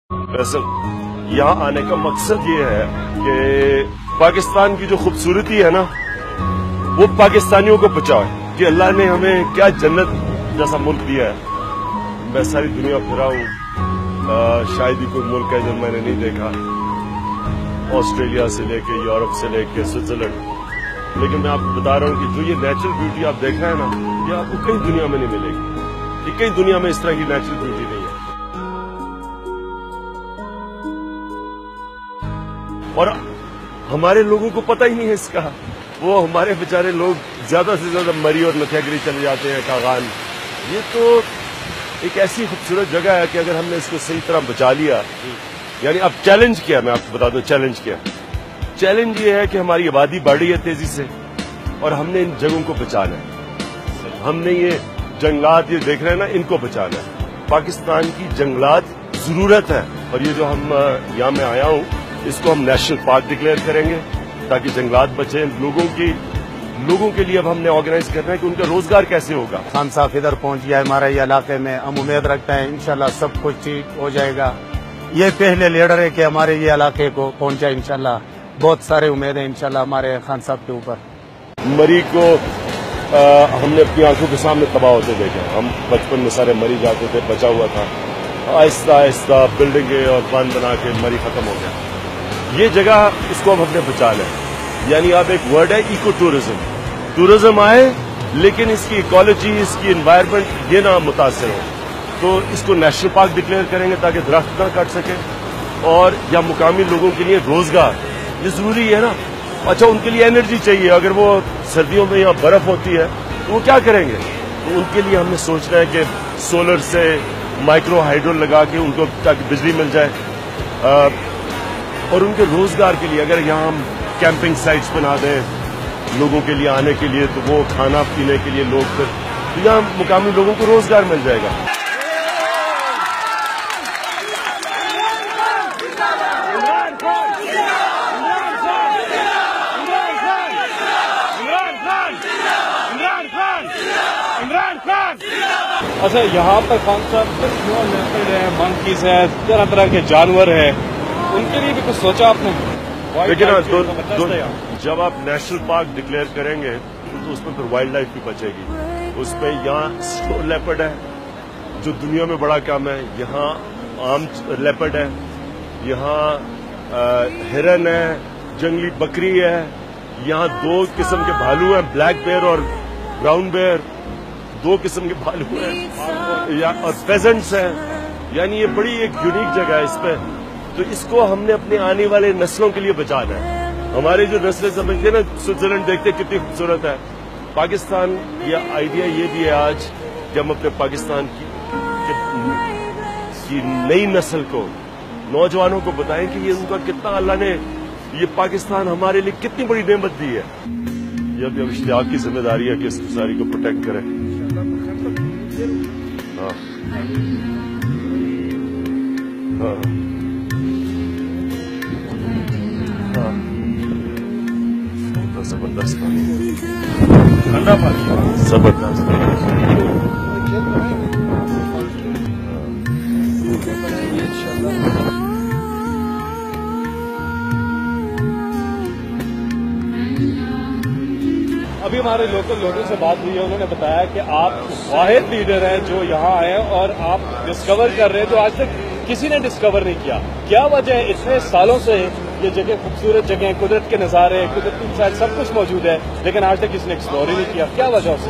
वैसे यहाँ आने का मकसद ये है कि पाकिस्तान की जो खूबसूरती है ना, वो पाकिस्तानियों को बचाए कि अल्लाह ने हमें क्या जन्नत जैसा मुल्क दिया है। मैं सारी दुनिया फिरा हूँ, शायद ही कोई मुल्क है जो मैंने नहीं देखा, ऑस्ट्रेलिया से लेके यूरोप से लेके स्विट्जरलैंड। लेकिन मैं आपको बता रहा हूँ कि जो ये नेचुरल ब्यूटी आप देख रहे हैं ना, ये आपको कहीं दुनिया में नहीं मिलेगी। ये कहीं दुनिया में इस तरह की नेचुरल ब्यूटी नहीं है। और हमारे लोगों को पता ही नहीं है इसका। वो हमारे बेचारे लोग ज्यादा से ज्यादा मरी और नथियागिरी चले जाते हैं, कागान। ये तो एक ऐसी खूबसूरत जगह है कि अगर हमने इसको सही तरह बचा लिया, यानी अब चैलेंज किया, मैं आपको बता दूं चैलेंज किया। चैलेंज ये है कि हमारी आबादी बढ़ रही है तेजी से और हमने इन जगहों को बचाना है। हमने ये जंगलात ये देख रहे हैं ना, इनको बचाना है। पाकिस्तान की जंगलात जरूरत है और ये जो हम यहाँ मैं आया हूँ, इसको हम नेशनल पार्क डिक्लेयर करेंगे ताकि जंगलात बचे। लोगों के लिए अब हमने ऑर्गेनाइज करना है कि उनका रोजगार कैसे होगा। खान साहब इधर पहुंच गया हमारे ये इलाके में, हम उम्मीद रखते हैं इंशाल्लाह सब कुछ ठीक हो जाएगा। ये पहले लीडर है कि हमारे ये इलाके को पहुंचा, इंशाल्लाह बहुत सारे उम्मीद है इंशाल्लाह हमारे खान साहब के ऊपर। मरी को हमने अपनी आंखों के सामने तबाह होते देखे। हम बचपन में सारे मरी जाते थे, बचा हुआ था। आहिस्ता आहिस्ता बिल्डिंगें और बांध बना के मरी खत्म हो गया। ये जगह इसको अब हमने बचा लें। यानी अब एक वर्ड है इको टूरिज्म। टूरिज्म आए लेकिन इसकी इकोलॉजी, इसकी एनवायरनमेंट ये ना मुतासर हो। तो इसको नेशनल पार्क डिक्लेयर करेंगे ताकि दरख्त ना काट सके। और या मुकामी लोगों के लिए रोजगार, ये जरूरी है ना। अच्छा, उनके लिए एनर्जी चाहिए। अगर वो सर्दियों में यहाँ बर्फ होती है तो वो क्या करेंगे? तो उनके लिए हमने सोचना है कि सोलर से माइक्रो हाइड्रो लगा के उनको ताकि बिजली मिल जाए। और उनके रोजगार के लिए अगर यहाँ हम कैंपिंग साइट्स बना दें लोगों के लिए आने के लिए, तो वो खाना पीने के लिए लोग फिर तो यहाँ मुकामी लोगों को रोजगार मिल जाएगा। अच्छा, यहाँ पर खान साहब लेपर्ड है, मंकीज है, तरह तरह के जानवर है, उनके लिए भी कुछ सोचा आपने? लेकिन जब आप नेशनल पार्क डिक्लेयर करेंगे तो उसमें फिर वाइल्ड लाइफ भी बचेगी। उसमें यहाँ स्नो लेपर्ड है जो दुनिया में बड़ा कम है, यहाँ आम लेपर्ड है, यहाँ हिरन है, जंगली बकरी है, यहाँ 2 किस्म के भालू हैं, ब्लैक बेयर और ब्राउन बेयर, 2 किस्म के भालू हैं और फेजेंट्स हैं। यानी ये बड़ी एक यूनिक जगह है। इस पे तो इसको हमने अपने आने वाले नस्लों के लिए बचाना है। हमारी जो नस्लें समझते हैं ना, स्विट्जरलैंड देखते कितनी खूबसूरत है। पाकिस्तान, ये आइडिया ये भी है आज कि हम अपने पाकिस्तान की नई नस्ल को, नौजवानों को बताएं कि ये उनका कितना अल्लाह ने ये पाकिस्तान हमारे लिए कितनी बड़ी नेमत दी है। ये अब इश्तियाक की जिम्मेदारी है कि इस सारी को प्रोटेक्ट करें। हाँ हाँ जबरदस्त पानी, ठंडा पानी, जबरदस्त। अभी हमारे लोकल लोगों से बात हुई है, उन्होंने बताया कि आप वाहिद लीडर हैं जो यहाँ आए और आप डिस्कवर कर रहे हैं जो आज तक किसी ने डिस्कवर नहीं किया। क्या वजह है? इतने सालों से ये जगह खूबसूरत जगह, कुदरत के नज़ारे, कुदरती साइड सब कुछ मौजूद है, लेकिन आज तक किसी ने एक्सप्लोर ही नहीं किया। क्या वजह से?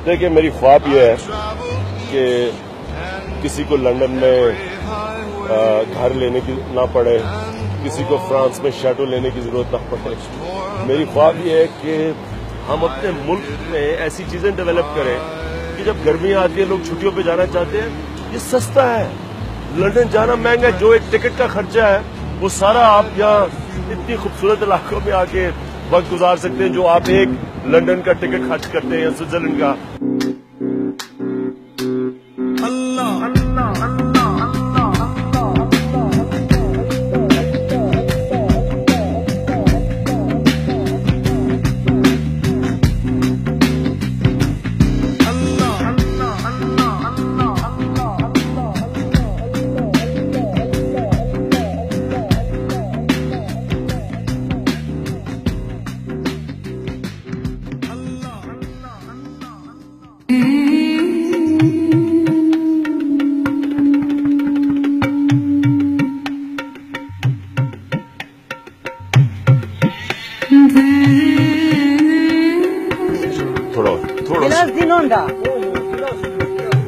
देखिए, मेरी ख्वाब ये है कि किसी को लंदन में घर लेने की ना पड़े, किसी को फ्रांस में शैडो लेने की जरूरत ना पड़े। मेरी ख्वाब ये है कि हम अपने मुल्क में ऐसी चीजें डेवलप करें कि जब गर्मियां आती है, लोग छुट्टियों पे जाना चाहते हैं, ये सस्ता है। लंदन जाना महंगा है, जो एक टिकट का खर्चा है वो सारा आप यहाँ इतनी खूबसूरत इलाकों में आके वक्त गुजार सकते हैं जो आप एक लंदन का टिकट खर्च करते हैं या स्विट्जरलैंड का।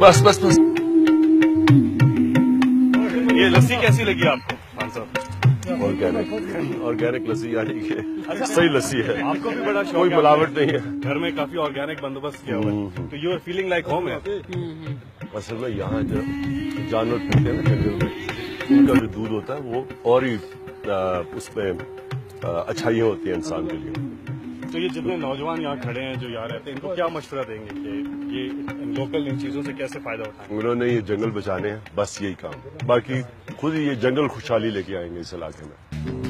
बस बस बस। ये लस्सी कैसी लगी आपको खान साहब? ऑर्गेनिक लस्सी यानी कि सही लस्सी है, आपको भी बड़ा शौक कोई है, मिलावट नहीं है। घर में काफी ऑर्गेनिक बंदोबस्त किया हुआ है, तो you are feeling like home है। असल में यहाँ जो जानवर पीते हैं ना जंगल में, उनका जो दूध होता है वो और ही उसमें अच्छाइयाँ होती हैं इंसान के लिए। तो ये जितने नौजवान यहाँ खड़े हैं जो यहाँ रहते हैं, इनको क्या मशवरा देंगे कि ये लोकल इन चीजों से कैसे फायदा उठाएं? उन्होंने ये जंगल बचाने हैं, बस यही काम। बाकी खुद ही ये जंगल खुशहाली लेके आएंगे इस इलाके में।